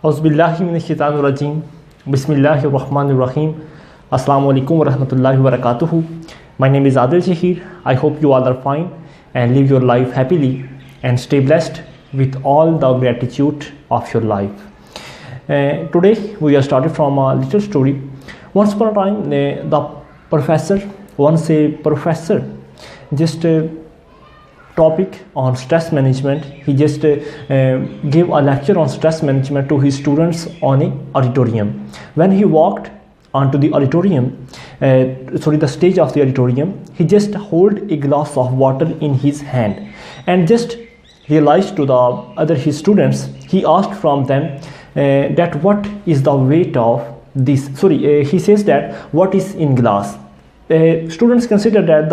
Auzubillahiminash-shaytanir-rajim. Bismillahir-rahmanir-rahim. Assalamu alaikum wa rahmatullahi wa barakatuhu. My name is Adil Shahir. I hope you all are fine and live your life happily and stay blessed with all the gratitude of your life. Today we are started from a little story. Once upon a time, once a professor just topic on stress management. He just gave a lecture on stress management to his students on a auditorium. When he walked onto the auditorium, the stage of the auditorium, he just hold a glass of water in his hand and just realized to his students. He asked from them that what is the weight of this. He says that what is in glass. Students consider that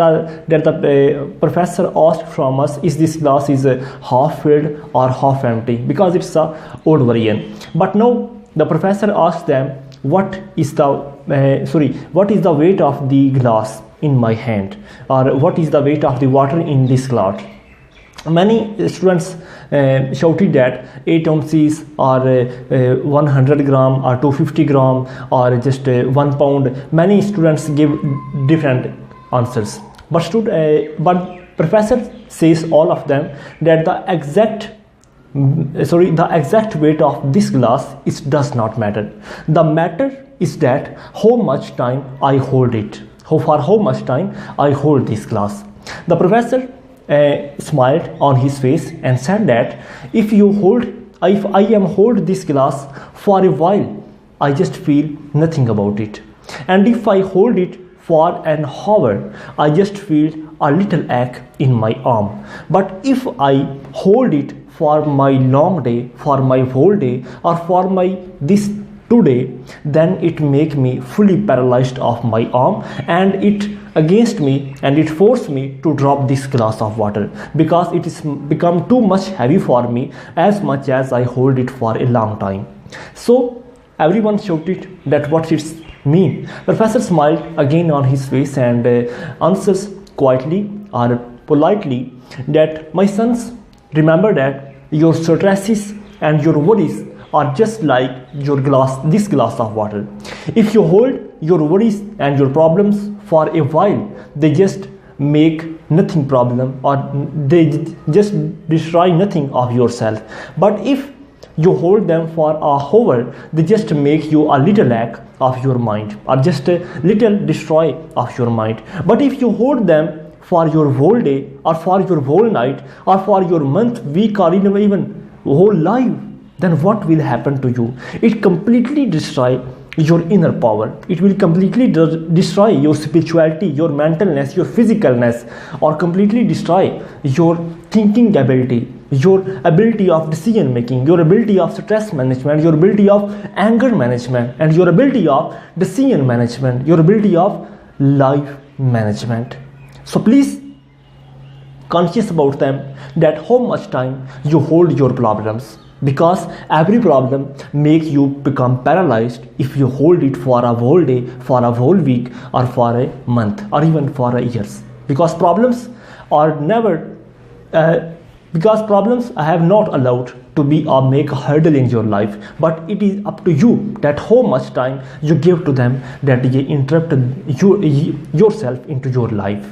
the professor asked from us, is this glass is half filled or half empty, because it's a old variant. But now the professor asked them, what is the weight of the glass in my hand, or what is the weight of the water in this glass. Many students shouted that 8 ounces or 100 gram or 250 gram or just 1 pound. Many students give different answers, but professor says all of them that the exact weight of this glass does not matter. The matter is that how much time I hold it, for how much time I hold this glass. The professor smiled on his face and said that if I am hold this glass for a while, I just feel nothing about it, and if I hold it for an hour, I just feel a little ache in my arm. But if I hold it for my long day, for my whole day, or for my this today, then it make me fully paralyzed of my arm, and it against me, and it forced me to drop this glass of water, because it is become too much heavy for me as much as I hold it for a long time. So everyone shouted that what it mean. Professor smiled again on his face and answers quietly or politely that, my sons, remember that your stresses and your worries are just like this glass of water. If you hold your worries and your problems for a while, they just make nothing problem, or they just destroy nothing of yourself. But if you hold them for a hour, they just make you a little lack of your mind, or just a little destroy of your mind. But if you hold them for your whole day, or for your whole night, or for your month, week, or even whole life, then what will happen to you? It completely destroy your inner power. It will completely destroy your spirituality, your mentalness, your physicalness, or completely destroy your thinking ability, your ability of decision making, your ability of stress management, your ability of anger management, and your ability of decision management, your ability of life management. So please conscious about them, that how much time you hold your problems, because every problem makes you become paralyzed if you hold it for a whole day, for a whole week, or for a month, or even for a years. Because problems are have not allowed to be or make a hurdle in your life, but it is up to you that how much time you give to them, that they interrupt yourself into your life.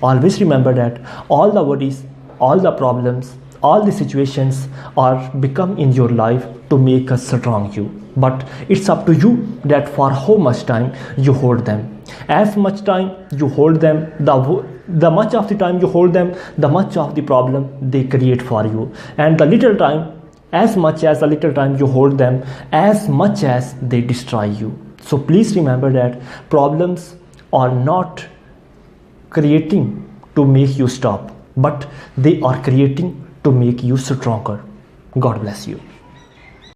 Always remember that all the worries, all the problems, all the situations are become in your life to make us strong you. But it's up to you that for how much time you hold them. As much time you hold them, the much of the time you hold them, the much of the problem they create for you. And the little time, as much as the little time you hold them, as much as they destroy you. So please remember that problems are not creating to make you stop, but they are creating to make you stronger. God bless you.